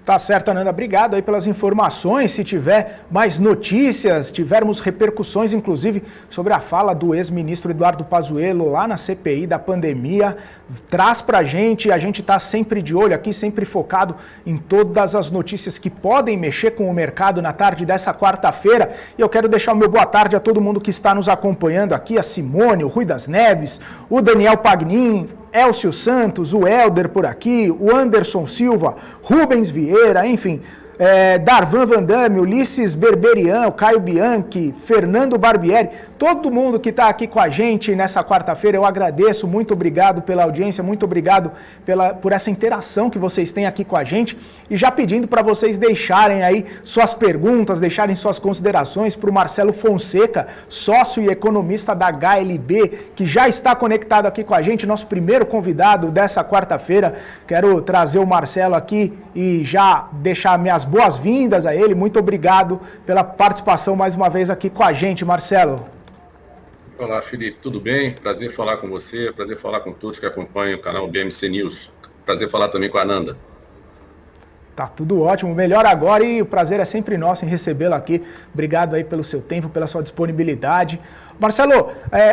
Tá certo, Ananda. Obrigado aí pelas informações. Se tiver mais notícias, tivermos repercussões, inclusive, sobre a fala do ex-ministro Eduardo Pazuello lá na CPI da pandemia, traz pra gente. A gente tá sempre de olho aqui, sempre focado em todas as notícias que podem mexer com o mercado na tarde dessa quarta-feira. E eu quero deixar o meu boa tarde a todo mundo que está nos acompanhando aqui, a Simone, o Rui das Neves, o Daniel Pagnin, Elcio Santos, o Helder por aqui, o Anderson Silva, Rubens Vieira, enfim, Darvan Vandame, Ulisses Berberian, o Caio Bianchi, Fernando Barbieri, todo mundo que está aqui com a gente nessa quarta-feira, eu agradeço, muito obrigado pela audiência, muito obrigado por essa interação que vocês têm aqui com a gente, e já pedindo para vocês deixarem aí suas perguntas, deixarem suas considerações para o Marcelo Fonseca, sócio e economista da HLB, que já está conectado aqui com a gente, nosso primeiro convidado dessa quarta-feira. Quero trazer o Marcelo aqui e já deixar minhas boas-vindas a ele. Muito obrigado pela participação mais uma vez aqui com a gente, Marcelo. Olá, Felipe, tudo bem? Prazer falar com você, prazer falar com todos que acompanham o canal BMC News. Prazer falar também com a Ananda. Tá tudo ótimo, melhor agora, e o prazer é sempre nosso em recebê-lo aqui. Obrigado aí pelo seu tempo, pela sua disponibilidade. Marcelo,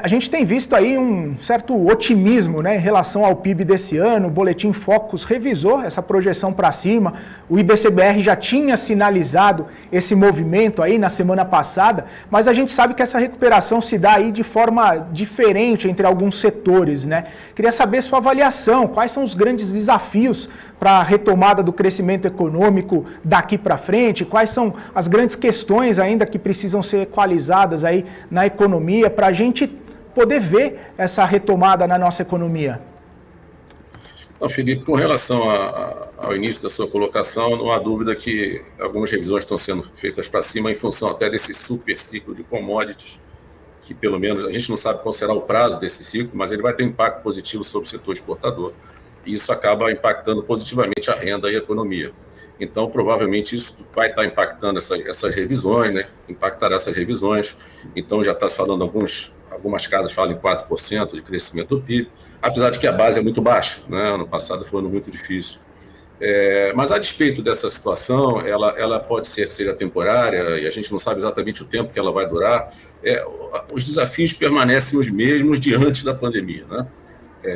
a gente tem visto aí um certo otimismo, né, em relação ao PIB desse ano. O Boletim Focus revisou essa projeção para cima. O IBCBR já tinha sinalizado esse movimento aí na semana passada, mas a gente sabe que essa recuperação se dá aí de forma diferente entre alguns setores, né? Queria saber sua avaliação, quais são os grandes desafios para a retomada do crescimento econômico daqui para frente, quais são as grandes questões ainda que precisam ser equalizadas aí na economia, para a gente poder ver essa retomada na nossa economia. Não, Felipe, com relação ao início da sua colocação, não há dúvida que algumas revisões estão sendo feitas para cima em função até desse super ciclo de commodities, que pelo menos a gente não sabe qual será o prazo desse ciclo, mas ele vai ter um impacto positivo sobre o setor exportador. E isso acaba impactando positivamente a renda e a economia. Então, provavelmente, isso vai estar impactando essas revisões, né? Impactará essas revisões. Então, já está se falando, algumas casas falam em 4% de crescimento do PIB, apesar de que a base é muito baixa, né? Ano passado foi um ano muito difícil. Mas, a despeito dessa situação, ela pode ser que seja temporária, e a gente não sabe exatamente o tempo que ela vai durar. Os desafios permanecem os mesmos de antes da pandemia, né?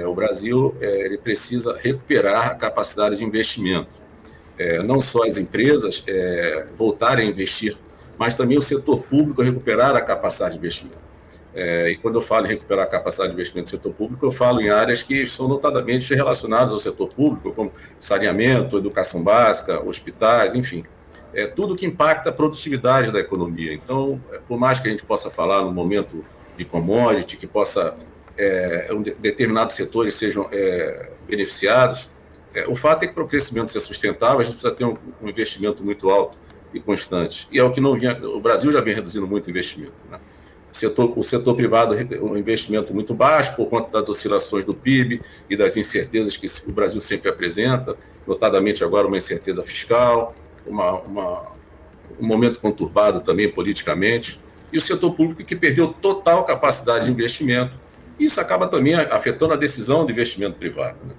O Brasil ele precisa recuperar a capacidade de investimento. Não só as empresas voltarem a investir, mas também o setor público recuperar a capacidade de investimento. E quando eu falo em recuperar a capacidade de investimento do setor público, eu falo em áreas que são notadamente relacionadas ao setor público, como saneamento, educação básica, hospitais, enfim. Tudo que impacta a produtividade da economia. Então, por mais que a gente possa falar no momento de commodity, que possa determinados setores sejam beneficiados, o fato é que para o crescimento ser sustentável, a gente precisa ter um investimento muito alto e constante. E é o que não vinha. O Brasil já vem reduzindo muito o investimento, né? O setor privado, um investimento muito baixo por conta das oscilações do PIB e das incertezas que o Brasil sempre apresenta, notadamente agora uma incerteza fiscal, um momento conturbado também politicamente, e o setor público que perdeu total capacidade de investimento. Isso acaba também afetando a decisão de investimento privado, né?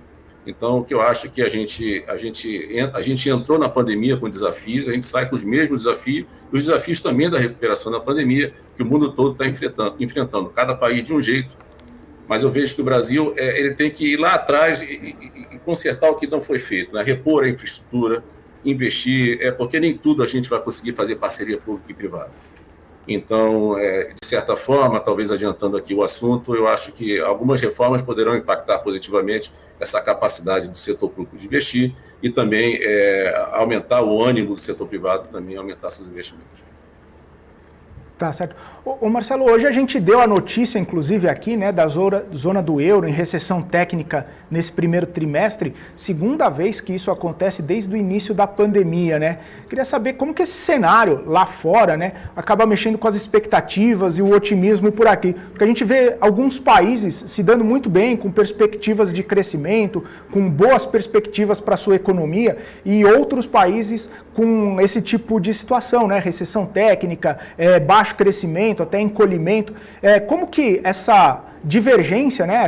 Então, o que eu acho é que a gente entrou na pandemia com desafios, a gente sai com os mesmos desafios, e os desafios também da recuperação da pandemia, que o mundo todo está enfrentando, cada país de um jeito. Mas eu vejo que o Brasil ele tem que ir lá atrás e consertar o que não foi feito, né? Repor a infraestrutura, investir, porque nem tudo a gente vai conseguir fazer parceria pública e privada. Então, de certa forma, talvez adiantando aqui o assunto, eu acho que algumas reformas poderão impactar positivamente essa capacidade do setor público de investir e também aumentar o ânimo do setor privado, também aumentar seus investimentos. Tá certo. Ô Marcelo, hoje a gente deu a notícia, inclusive aqui, né, da zona do euro em recessão técnica nesse primeiro trimestre, segunda vez que isso acontece desde o início da pandemia, né? Queria saber como que esse cenário lá fora, né, acaba mexendo com as expectativas e o otimismo por aqui. Porque a gente vê alguns países se dando muito bem, com perspectivas de crescimento, com boas perspectivas para a sua economia, e outros países com esse tipo de situação, né? Recessão técnica, baixo crescimento, até encolhimento. Como que divergência, né?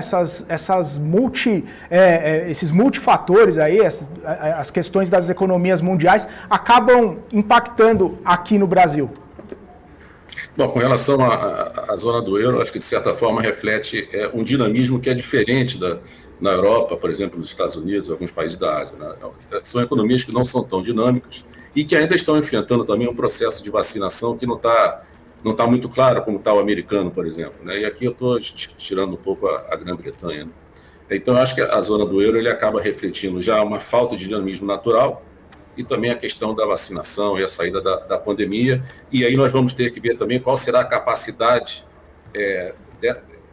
Esses multifatores aí, as questões das economias mundiais acabam impactando aqui no Brasil? Bom, com relação à zona do euro, acho que de certa forma reflete um dinamismo que é diferente na Europa, por exemplo, nos Estados Unidos, alguns países da Ásia, né? São economias que não são tão dinâmicas e que ainda estão enfrentando também um processo de vacinação que não tá muito claro como está o americano, por exemplo, né? E aqui eu estou tirando um pouco a Grã-Bretanha, né? Então, eu acho que a zona do euro ele acaba refletindo já uma falta de dinamismo natural e também a questão da vacinação e a saída da pandemia. E aí nós vamos ter que ver também qual será a capacidade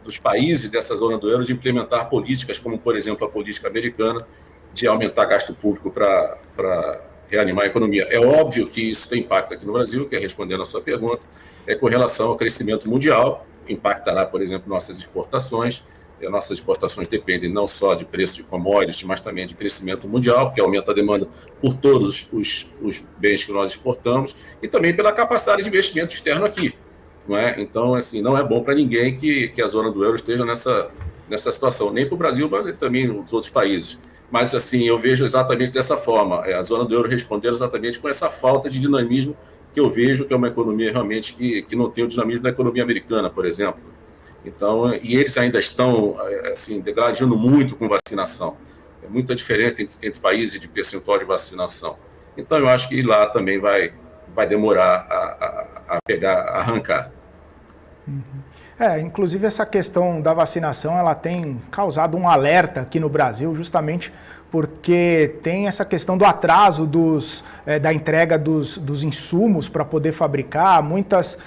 dos países dessa zona do euro de implementar políticas, como, por exemplo, a política americana, de aumentar gasto público para reanimar a economia. É óbvio que isso tem impacto aqui no Brasil, que é respondendo a sua pergunta, com relação ao crescimento mundial, impactará, por exemplo, nossas exportações. Nossas exportações dependem não só de preço de commodities, mas também de crescimento mundial, porque aumenta a demanda por todos os bens que nós exportamos, e também pela capacidade de investimento externo aqui. Não é? Então, assim, não é bom para ninguém que a zona do euro esteja nessa situação, nem para o Brasil, mas também nos outros países. Mas, assim, eu vejo exatamente dessa forma, a zona do euro respondendo exatamente com essa falta de dinamismo que eu vejo, que é uma economia realmente que não tem o dinamismo da economia americana, por exemplo. Então, e eles ainda estão assim, degradando muito com vacinação. É muita diferença entre países de percentual de vacinação. Então, eu acho que lá também vai demorar a arrancar. Inclusive essa questão da vacinação, ela tem causado um alerta aqui no Brasil, justamente porque tem essa questão do atraso da entrega dos insumos para poder fabricar. Muitas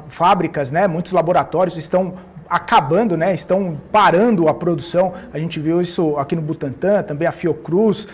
fábricas, né, muitos laboratórios estão acabando, né, estão parando a produção. A gente viu isso aqui no Butantan, também a Fiocruz,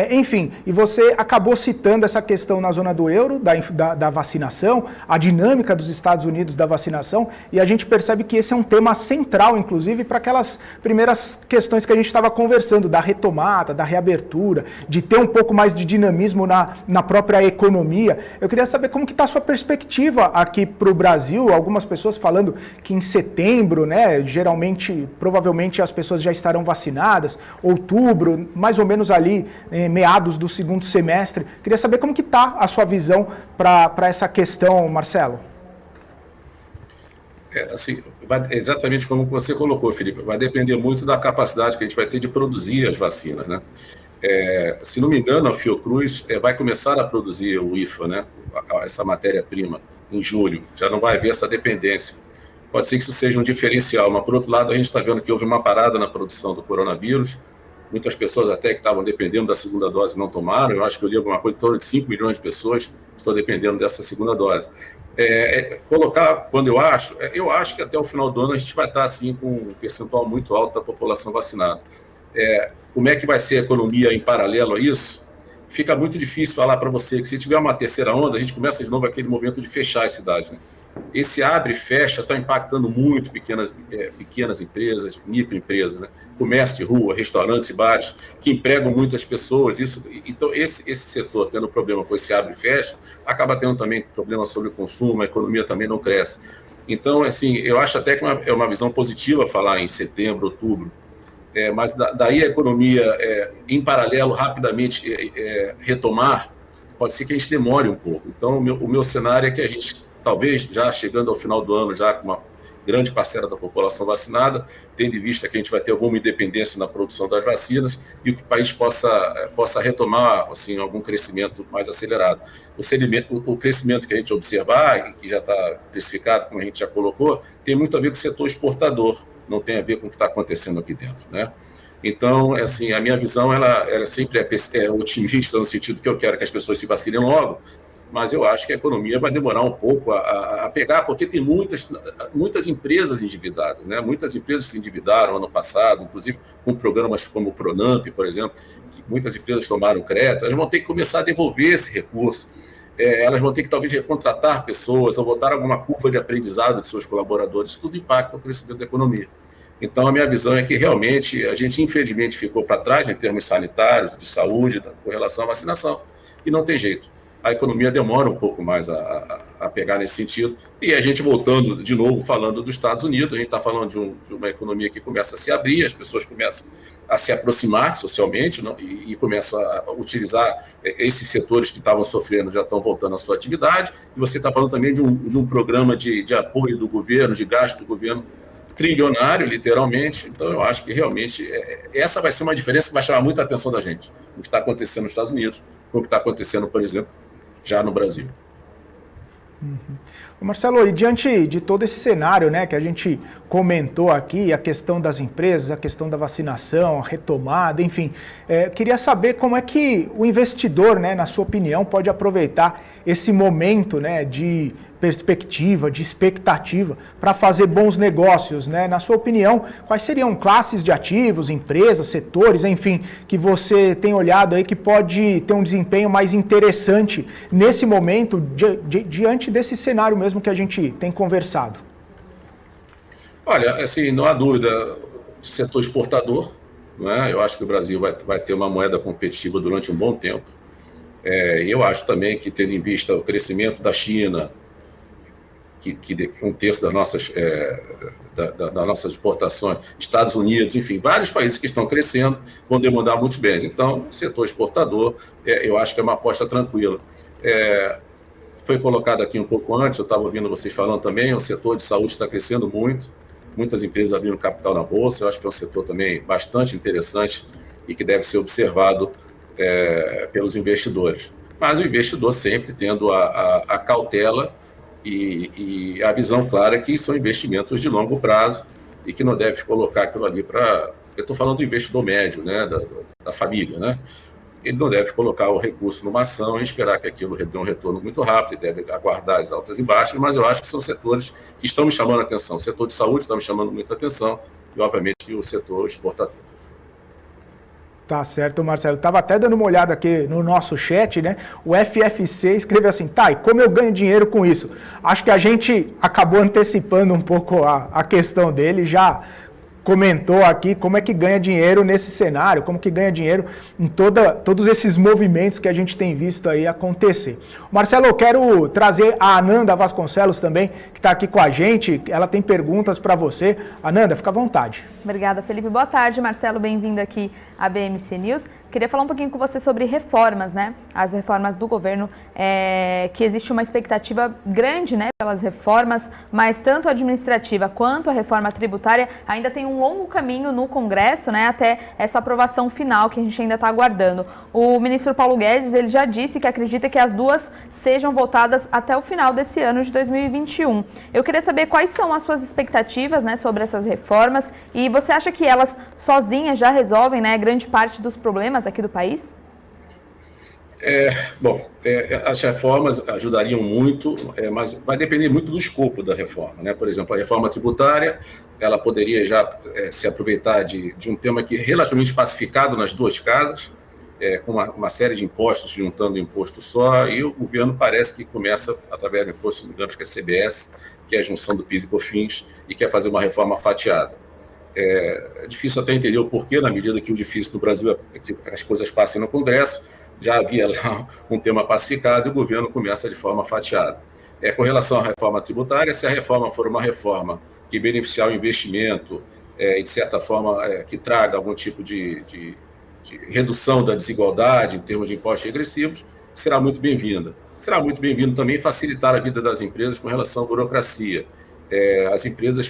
enfim. E você acabou citando essa questão na zona do euro, da vacinação, a dinâmica dos Estados Unidos da vacinação, e a gente percebe que esse é um tema central, inclusive, para aquelas primeiras questões que a gente estava conversando, da retomada, da reabertura, de ter um pouco mais de dinamismo na própria economia. Eu queria saber como que está a sua perspectiva aqui para o Brasil, algumas pessoas falando que em setembro, né, geralmente, provavelmente as pessoas já estarão vacinadas, outubro, mais ou menos ali, meados do segundo semestre. Queria saber como que está a sua visão para essa questão, Marcelo. Assim, exatamente como você colocou, Felipe, vai depender muito da capacidade que a gente vai ter de produzir as vacinas, né? Se não me engano, a Fiocruz vai começar a produzir o IFA, né, essa matéria-prima, em julho. Já não vai haver essa dependência. Pode ser que isso seja um diferencial, mas, por outro lado, a gente está vendo que houve uma parada na produção do coronavírus. Muitas pessoas até que estavam dependendo da segunda dose não tomaram. Eu acho que eu li alguma coisa em torno de 5 milhões de pessoas que estão dependendo dessa segunda dose. Quando eu acho que até o final do ano a gente vai estar assim, com um percentual muito alto da população vacinada. Como é que vai ser a economia em paralelo a isso? Fica muito difícil falar para você que se tiver uma terceira onda, a gente começa de novo aquele momento de fechar as cidades, né? Esse abre e fecha está impactando muito pequenas empresas, microempresas, né? Comércio de rua, restaurantes e bares, que empregam muitas pessoas. Então, esse setor tendo problema com esse abre e fecha, acaba tendo também problema sobre o consumo, a economia também não cresce. Então, assim, eu acho até que é uma visão positiva falar em setembro, outubro, mas daí a economia, em paralelo, rapidamente retomar, pode ser que a gente demore um pouco. Então, o meu cenário é que a gente, talvez, já chegando ao final do ano, já com uma grande parcela da população vacinada, tendo em vista que a gente vai ter alguma independência na produção das vacinas e que o país possa retomar assim, algum crescimento mais acelerado. O crescimento que a gente observar, e que já está precificado, como a gente já colocou, tem muito a ver com o setor exportador, não tem a ver com o que está acontecendo aqui dentro, né? Então, assim, a minha visão ela sempre é otimista, no sentido que eu quero que as pessoas se vacinem logo, mas eu acho que a economia vai demorar um pouco a pegar, porque tem muitas empresas endividadas, né? Muitas empresas se endividaram ano passado, inclusive com programas como o Pronamp, por exemplo, que muitas empresas tomaram crédito, elas vão ter que começar a devolver esse recurso, elas vão ter que talvez recontratar pessoas ou botar alguma curva de aprendizado de seus colaboradores, isso tudo impacta o crescimento da economia. Então, a minha visão é que realmente a gente, infelizmente, ficou para trás em termos sanitários, de saúde, com relação à vacinação, e não tem jeito. A economia demora um pouco mais a pegar nesse sentido. E a gente voltando de novo, falando dos Estados Unidos, a gente está falando de uma economia que começa a se abrir, as pessoas começam a se aproximar socialmente, não? E começam a utilizar esses setores que estavam sofrendo, já estão voltando à sua atividade. E você está falando também de um programa de apoio do governo, de gasto do governo, trilionário, literalmente. Então, eu acho que realmente essa vai ser uma diferença que vai chamar muita atenção da gente, o que está acontecendo nos Estados Unidos, com o que está acontecendo, por exemplo, já no Brasil. Marcelo, e diante de todo esse cenário, né, que a gente comentou aqui, a questão das empresas, a questão da vacinação, a retomada, enfim, queria saber como é que o investidor, né, na sua opinião, pode aproveitar esse momento, né, de perspectiva, de expectativa para fazer bons negócios, né? Na sua opinião, quais seriam classes de ativos, empresas, setores, enfim, que você tem olhado aí que pode ter um desempenho mais interessante nesse momento, diante desse cenário mesmo que a gente tem conversado? Olha, assim, não há dúvida, setor exportador, né? Eu acho que o Brasil vai ter uma moeda competitiva durante um bom tempo. E eu acho também que, tendo em vista o crescimento da China, que um terço das nossas exportações, Estados Unidos, enfim, vários países que estão crescendo vão demandar muitos bens. Então, o setor exportador, eu acho que é uma aposta tranquila. Foi colocado aqui um pouco antes, eu estava ouvindo vocês falando também, o setor de saúde está crescendo muito, muitas empresas abrindo capital na Bolsa, eu acho que é um setor também bastante interessante e que deve ser observado pelos investidores. Mas o investidor sempre tendo a cautela e a visão clara que são investimentos de longo prazo e que não deve colocar aquilo ali para... Eu estou falando do investidor médio, né, da família, né? Ele não deve colocar o recurso numa ação e esperar que aquilo dê um retorno muito rápido, ele deve aguardar as altas e baixas, mas eu acho que são setores que estão me chamando a atenção. O setor de saúde está me chamando muita atenção e, obviamente, o setor exportador. Tá certo, Marcelo. Estava até dando uma olhada aqui no nosso chat, né? O FFC escreveu assim, tá, e como eu ganho dinheiro com isso? Acho que a gente acabou antecipando um pouco a questão dele, já comentou aqui como é que ganha dinheiro nesse cenário, como que ganha dinheiro em todos esses movimentos que a gente tem visto aí acontecer. Marcelo, eu quero trazer a Ananda Vasconcelos também, que está aqui com a gente, ela tem perguntas para você. Ananda, fica à vontade. Obrigada, Felipe. Boa tarde, Marcelo, bem-vindo aqui à BMC News. Queria falar um pouquinho com você sobre reformas, né? As reformas do governo, que existe uma expectativa grande, né, pelas reformas, mas tanto a administrativa quanto a reforma tributária ainda tem um longo caminho no Congresso, né, até essa aprovação final que a gente ainda está aguardando. O ministro Paulo Guedes, ele já disse que acredita que as duas sejam votadas até o final desse ano de 2021. Eu queria saber quais são as suas expectativas, né, sobre essas reformas e você acha que elas sozinhas já resolvem, né, grande parte dos problemas aqui do país? As reformas ajudariam muito, mas vai depender muito do escopo da reforma, né? Por exemplo, a reforma tributária, ela poderia já se aproveitar de um tema que é relativamente pacificado nas duas casas, com uma série de impostos juntando um imposto só, e o governo parece que começa, através do imposto, se não me engano, que é CBS, que é a junção do PIS e COFINS, e quer fazer uma reforma fatiada. É difícil até entender o porquê, na medida que o difícil no Brasil é que as coisas passem no Congresso, já havia lá um tema pacificado e o governo começa de forma fatiada. Com relação à reforma tributária, se a reforma for uma reforma que beneficiar o investimento e, de certa forma, que traga algum tipo de redução da desigualdade em termos de impostos regressivos, será muito bem-vinda. Será muito bem-vindo também facilitar a vida das empresas com relação à burocracia. As empresas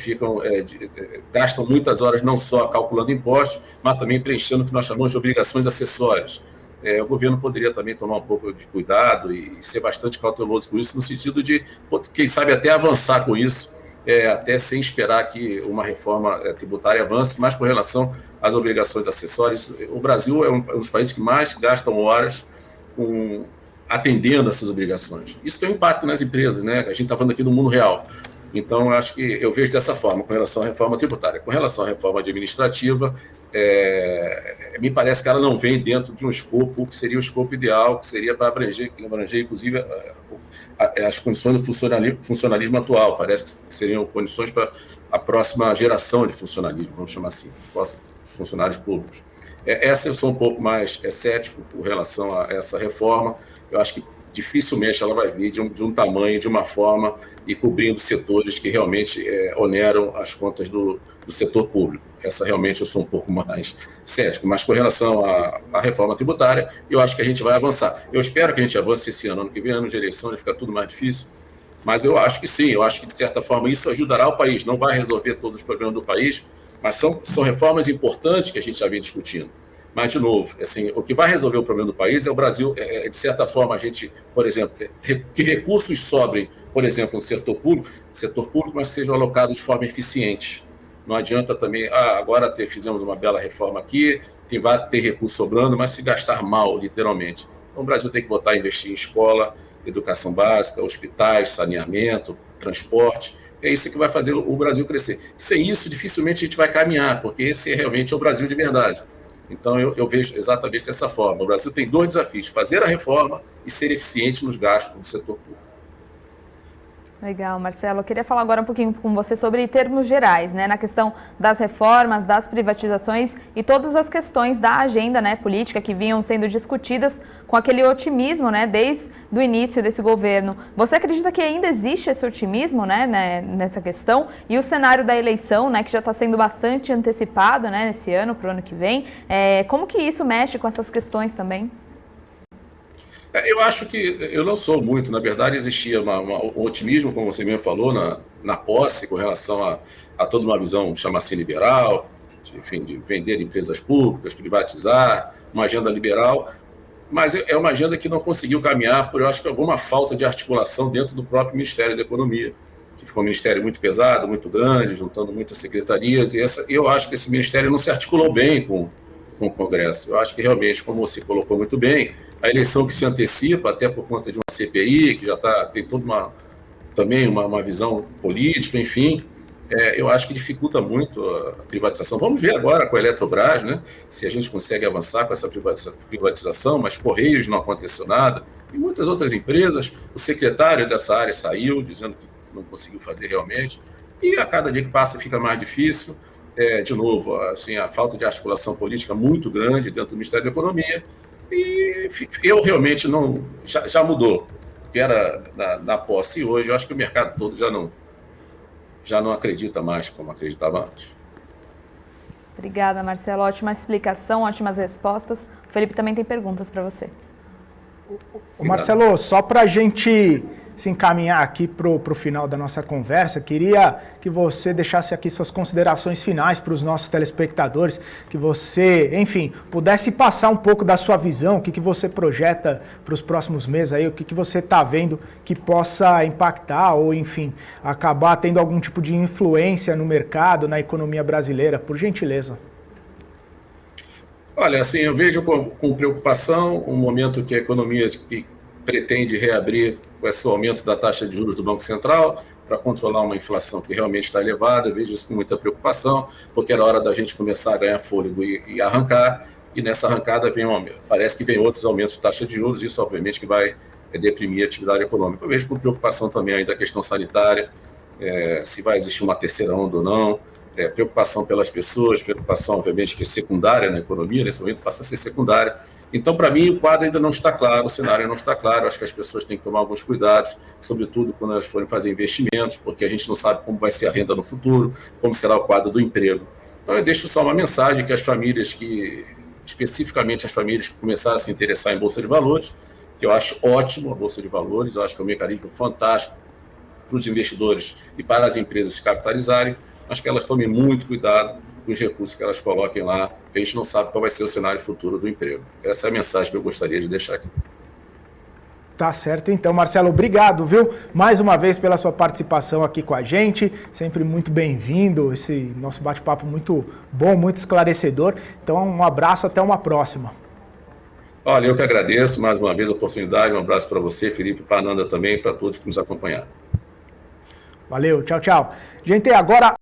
gastam muitas horas não só calculando impostos, mas também preenchendo o que nós chamamos de obrigações acessórias. O governo poderia também tomar um pouco de cuidado e ser bastante cauteloso com isso, no sentido de, quem sabe, até avançar com isso, até sem esperar que uma reforma tributária avance, mas com relação às obrigações acessórias. O Brasil é um dos países que mais gastam horas atendendo essas obrigações. Isso tem um impacto nas empresas, né? A gente está falando aqui do mundo real. Então, eu vejo dessa forma, com relação à reforma tributária. Com relação à reforma administrativa, me parece que ela não vem dentro de um escopo que seria o escopo ideal, que seria para abranger inclusive, as condições do funcionalismo atual. Parece que seriam condições para a próxima geração de funcionalismo, vamos chamar assim, os próximos funcionários públicos. Eu sou um pouco mais cético com relação a essa reforma. Eu acho que dificilmente ela vai vir de um tamanho, de uma forma, e cobrindo setores que realmente oneram as contas do setor público. Essa realmente eu sou um pouco mais cético, mas com relação à reforma tributária, eu acho que a gente vai avançar. Eu espero que a gente avance esse ano que vem, ano de eleição, vai ficar tudo mais difícil, mas eu acho que sim, eu acho que de certa forma isso ajudará o país, não vai resolver todos os problemas do país, mas são reformas importantes que a gente já vem discutindo. Mas, de novo, assim, o que vai resolver o problema do país é o Brasil, de certa forma, a gente, por exemplo, que recursos sobrem, por exemplo, no setor público, mas sejam alocados de forma eficiente. Não adianta também, agora fizemos uma bela reforma aqui, vai ter recurso sobrando, mas se gastar mal, literalmente. Então, o Brasil tem que voltar a investir em escola, educação básica, hospitais, saneamento, transporte. É isso que vai fazer o Brasil crescer. Sem isso, dificilmente a gente vai caminhar, porque esse realmente é o Brasil de verdade. Então, eu vejo exatamente dessa forma. O Brasil tem 2 desafios: fazer a reforma e ser eficiente nos gastos do setor público. Legal, Marcelo. Eu queria falar agora um pouquinho com você sobre termos gerais, né, na questão das reformas, das privatizações e todas as questões da agenda, né, política que vinham sendo discutidas com aquele otimismo, né, desde o início desse governo. Você acredita que ainda existe esse otimismo, né, nessa questão? E o cenário da eleição, né, que já está sendo bastante antecipado, né, nesse ano, para o ano que vem, como que isso mexe com essas questões também? Eu acho que eu não sou muito, na verdade existia um otimismo, como você mesmo falou, na posse com relação a toda uma visão, chama-se liberal, de vender empresas públicas, privatizar, uma agenda liberal, mas é uma agenda que não conseguiu caminhar por, eu acho que, alguma falta de articulação dentro do próprio Ministério da Economia, que ficou um ministério muito pesado, muito grande, juntando muitas secretarias, e eu acho que esse ministério não se articulou bem com o Congresso. Eu acho que realmente, como você colocou muito bem, a eleição que se antecipa, até por conta de uma CPI, que já tem toda também uma visão política, enfim, eu acho que dificulta muito a privatização. Vamos ver agora com a Eletrobras, né, se a gente consegue avançar com essa privatização, mas Correios não aconteceu nada, e muitas outras empresas. O secretário dessa área saiu, dizendo que não conseguiu fazer realmente, e a cada dia que passa fica mais difícil. De novo, assim, a falta de articulação política muito grande dentro do Ministério da Economia, e eu realmente não... Já mudou, que era na posse, e hoje eu acho que o mercado todo já não acredita mais como acreditava antes. Obrigada, Marcelo. Ótima explicação, ótimas respostas. O Felipe também tem perguntas para você. Marcelo, só para a gente se encaminhar aqui para o final da nossa conversa, queria que você deixasse aqui suas considerações finais para os nossos telespectadores, que você, enfim, pudesse passar um pouco da sua visão, o que você projeta para os próximos meses aí, o que você está vendo que possa impactar ou, enfim, acabar tendo algum tipo de influência no mercado, na economia brasileira, por gentileza. Olha, assim, eu vejo com preocupação um momento que a economia que pretende reabrir com esse aumento da taxa de juros do Banco Central para controlar uma inflação que realmente está elevada. Eu vejo isso com muita preocupação, porque era hora da gente começar a ganhar fôlego e arrancar, e nessa arrancada parece que vem outros aumentos de taxa de juros, isso obviamente que vai deprimir a atividade econômica. Eu vejo com preocupação também ainda a questão sanitária, se vai existir uma terceira onda ou não, preocupação pelas pessoas, preocupação obviamente que é secundária na economia, nesse momento passa a ser secundária. Então, para mim, o quadro ainda não está claro, o cenário não está claro. Acho que as pessoas têm que tomar alguns cuidados, sobretudo quando elas forem fazer investimentos, porque a gente não sabe como vai ser a renda no futuro, como será o quadro do emprego. Então, eu deixo só uma mensagem que as famílias especificamente as famílias que começaram a se interessar em Bolsa de Valores, que eu acho ótimo a Bolsa de Valores, eu acho que é um mecanismo fantástico para os investidores e para as empresas se capitalizarem, mas que elas tomem muito cuidado com os recursos que elas coloquem lá, porque a gente não sabe qual vai ser o cenário futuro do emprego. Essa é a mensagem que eu gostaria de deixar aqui. Tá certo, então, Marcelo, obrigado, viu? Mais uma vez pela sua participação aqui com a gente, sempre muito bem-vindo, esse nosso bate-papo muito bom, muito esclarecedor. Então, um abraço, até uma próxima. Olha, eu que agradeço mais uma vez a oportunidade, um abraço para você, Felipe, para a Ananda também, para todos que nos acompanharam. Valeu, tchau, tchau. Gente, agora...